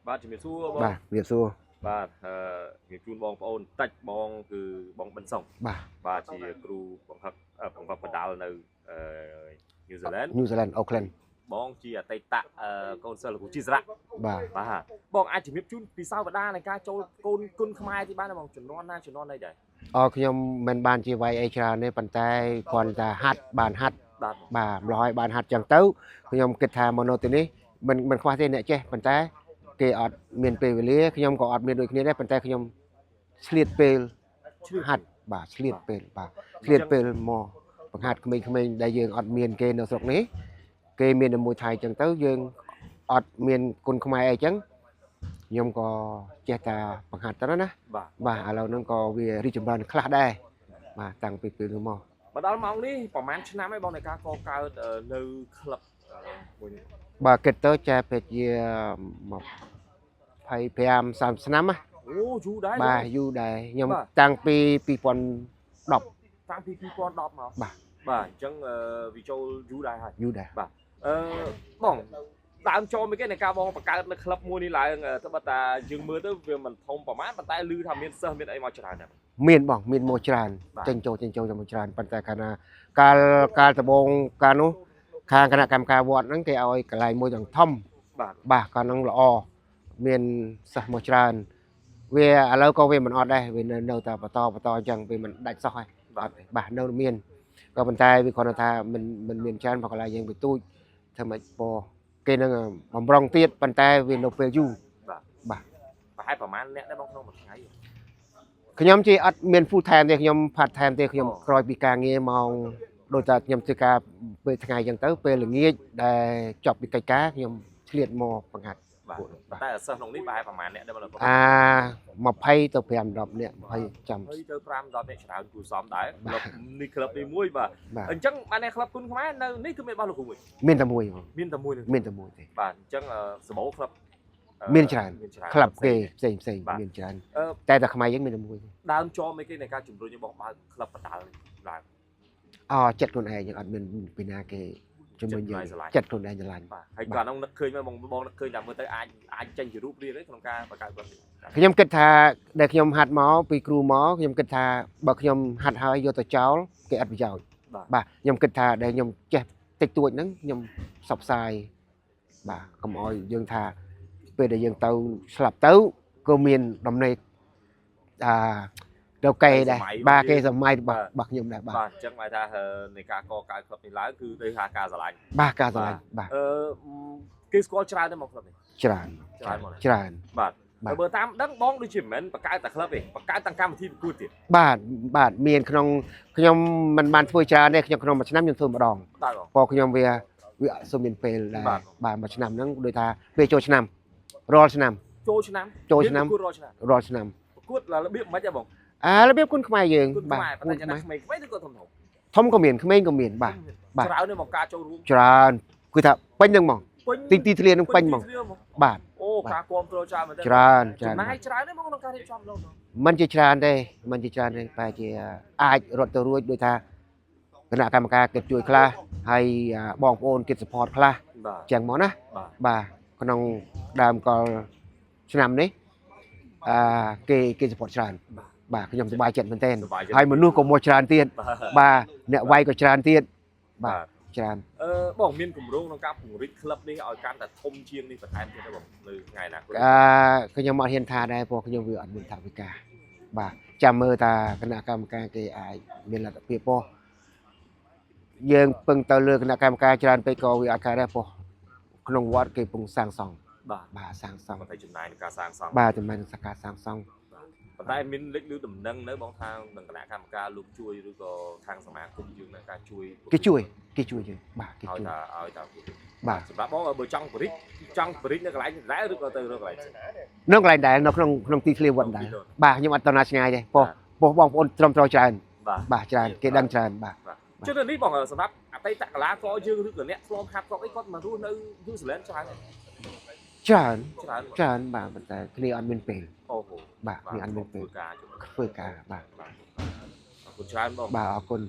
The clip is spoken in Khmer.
បាទជំរាបសួរបងបាទជំរាបសួរបាទជំរាបជូនបងប្អូនតិចបងគឺបងប៊ិនសុងបាទជាគ្រូបង្វឹកបណ្ដាលនៅញូហ្សេឡង់ អូក្លែនបងជាអតីតកូនសិស្សលោកគ្រូជីស្រៈបាទបងអាចជំរាបជូនពីសាវតានៃការចូលកូនគុណខ្មែរទីបានបងជំនាន់ណាជំនាន់ណីដែរខ្ញុំមិនបានជាវាយអីច្រើនទេប៉ុន្តែគ្រាន់តែហាត់បានហាត់បាទម្ល៉េះឲ្យបានហាត់ចឹងទៅខ្ញុំគិតថាមកនៅទីនេះមិនខ្វះទេអ្នកចេះប៉ុន្តែគេអត់មានពេលវេលាខ្ញុំក៏អត់មានដូចគ្នាដែរប៉ុន្តែខ្ញុំឆ្លៀតពេលហាត់បាទឆ្លៀតពេលបាទឆ្លៀតពេលមកបង្ហាត់ក្មេងៗដែលយើងអត់មានគេនៅស្រុកនេះគេមានតែមួយថៃចឹងទៅយើងអត់មានគុណខ្មែរអីចឹងខ្ញុំក៏ចេះតែបង្ហាត់ទៅណាបាទឥឡូវហ្នឹងក៏វារីកចម្រើនខ្លះដែរបាទតាំងពីពេលនោះមកមកដល់ម៉ោងនេះប្រហែលឆ្នាំហើយបងនៃការកកើតនៅក្លឹបមួយបាទគិតទៅចេះពេកជា25 30ឆ្នាំណាអូយូរដែរបាទយូរដែរខ្ញុំតាំងពី2010តាំងពី2010មកបាទអញ្ចឹងវាចូលយូរដែរហើយយូរដែរបាទបងដើមចូលមកគេនៃការបងបង្កើតនៅក្លឹបមួយនេះឡើងទៅបើតាយើងមើលទៅវាមិនធំប្រហែលប៉ុន្តែឮថាមានសិស្សមានអីមកច្រើនដែរមានបងមានមកច្រើនចេញចូលមកច្រើនប៉ុន្តែកាលណាកាលដំបូងកាលនោះខាងគណៈកម្មការវត្តហ្នឹងគេឲ្យកន្លែងមួយធំបាទកាលហ្នឹងល្អមានសិស្សមកច្រើនវាឥឡូវក៏វាមិនអត់ដែរវានៅតែបន្តអញ្ចឹងវាមិនដាច់សោះហើយបាទនៅមានក៏ប៉ុន្តែវាគ្រាន់តែថាមិនមានច្រើនព្រោះកន្លែងយើងវាទូចធ្វើម៉េចពោគេនឹងបំរុងទៀតប៉ុន្តែវានៅពេលយូរបាទប្រហែលប្រហែលអ្នកដែរបងក្នុងមួយថ្ងៃខ្ញុំជាអត់មាន full time ទេខ្ញុំ part time ទេខ្ញុំក្រោយពីការងារម៉ោងដូចតែខ្ញុំធ្វើការពេលថ្ងៃអញ្ចឹងទៅពេលល្ងាចដែលចប់ពីកិច្ចការខ្ញុំឆ្លៀតមកបង្ហាត់តែសិស្សក្នុងនេះប្រហែលប្រហែលអ្នកដែរបង20ទៅ5 10នាក់20ចាំ20ទៅ5 10នាក់ច្រើនគួរសមដែរក្លឹបនេះក្លឹបនេះមួយបាទអញ្ចឹងបានតែក្លឹបគុណខ្មែរនៅនេះគឺមានរបស់លោកគ្រូមួយមានតែមួយមានតែមួយទេបាទអញ្ចឹងសម្បូរក្លឹបមានច្រើនក្លឹបគេផ្សេងមានច្រើនតែខ្មែរយើងមានតែមួយដើមចូលមកគេនៃការជំរុញរបស់បើកក្លឹបបដាល់ឡើងចិត្តខ្លួនឯងយើងអត់មានពីណាគេជំរុញយើងចិត្តខ្លួនឯងឆ្លាញ់បាទហើយកាលនោះនឹកឃើញបងនឹកឃើញតែមើលទៅអាចចេញជារូបរាងក្នុងការបង្កើតក្លឹបខ្ញុំគិតថាដែលខ្ញុំហាត់មកពីគ្រូមកខ្ញុំគិតថាបើខ្ញុំហាត់ហើយយកទៅចោលគេអត់ប្រយោជន៍បាទខ្ញុំគិតថាដែលខ្ញុំចេះតិចតួចហ្នឹងខ្ញុំផ្សព្វផ្សាយបាទកុំអោយយើងថាពេលដែលយើងទៅស្លាប់ទៅក៏មានដំណេកដល់គេដែរបាទគេសម័យរបស់ខ្ញុំដែរបាទអញ្ចឹងហៅថានៃការកកើតក្លឹបនេះឡើងគឺដោយសារការស្រឡាញ់បាទការស្រឡាញ់បាទគេស្គាល់ច្រើនទេមកក្លឹបនេះច្រើនបាទបើតាមដឹងបងដូចជាមិនមែនបង្កើតតែក្លឹបទេបង្កើតទាំងកម្មវិធីប្រកួតទៀតបាទមានក្នុងខ្ញុំមិនបានធ្វើច្រើនទេខ្ញុំក្នុងមួយឆ្នាំខ្ញុំធ្វើម្ដងព្រោះខ្ញុំវាអត់សូវមានពេលដែរបាទមួយឆ្នាំហ្នឹងដូចថាពេលចូលឆ្នាំរាល់ឆ្នាំចូលឆ្នាំរាល់ឆ្នាំប្រកួតរបៀបមិនហ៎បងរបៀបគុណខ្មែរយើងបាទប៉ុន្តែក្មេងៗឬក៏ធំក៏មានក្មេងក៏មានបាទច្រើននៅមកការចូលរួមច្រើនគឺថាពេញហ្នឹងហ្មងទីធ្លានឹងពេញហ្មងបាទអូការគ្រប់គ្រងច្រើនមែនទេច្រើនចំណាយច្រើនទេមកក្នុងការរៀបចំនោះមិនជាច្រើនទេតែជាអាចរត់ទៅរួចដូចថាគណៈកម្មការគេជួយខ្លះហើយបងប្អូនគេ support ខ្លះចឹងមកណាបាទក្នុងដើមកលឆ្នាំនេះគេ support ច្រើនបាទខ្ញុំសប្បាយចិត្តមែនទែនហើយមនុស្សក៏មកច្រើនទៀតបាទអ្នកវាយក៏ច្រើនទៀតបាទច្រើនបងមានគម្រោងក្នុងការពង្រីកក្លឹបនេះឲ្យកាន់តែធំជាងនេះបន្ថែមទៀតទេបងនៅថ្ងៃណាខ្ញុំអត់ហ៊ានថាដែរព្រោះខ្ញុំវាអត់មានថវិកាបាទចាំមើលតាគណៈកម្មការគេអាចមានលទ្ធភាពព្រោះយើងពឹងទៅលើគណៈកម្មការច្រើនពេកក៏វាអត់កើតដែរព្រោះក្នុងវត្តគេពងសាងសង់បាទសាងសង់តែចំណាយក្នុងការសាងសង់បាទចំណាយក្នុងការសាងសង់ប៉ុន្តែមានលេខឬដំណឹងនៅបងថានឹងគណៈកម្មការលោកជួយឬក៏ខាងសមាគមយើងនៅការជួយគេជួយយើងបាទគេជួយឲ្យតើបាទសម្រាប់បងបើចង់បរិចនៅកន្លែងដែរឬក៏ទៅរកកន្លែងនៅកន្លែងដែរនៅក្នុងទីធ្លាវត្តដែរបាទខ្ញុំអត់ទៅណាឆ្ងាយទេព្រោះបងប្អូនត្រឹមត្រូវច្រើនបាទច្រើនគេដឹងច្រើនបាទជឿនេះបងសម្រាប់អតីតកីឡាករយើងឬក៏អ្នកធ្លាប់ហាត់គាត់អីគាត់មករស់នៅយូហ្សេឡង់ច្រើនបាទប៉ុន្តែគ្នាអត់មានពេលអូហូបាទគ្នាអត់មានពេលធ្វើការបាទអរគុណច្រើនបងបាទអរគុណ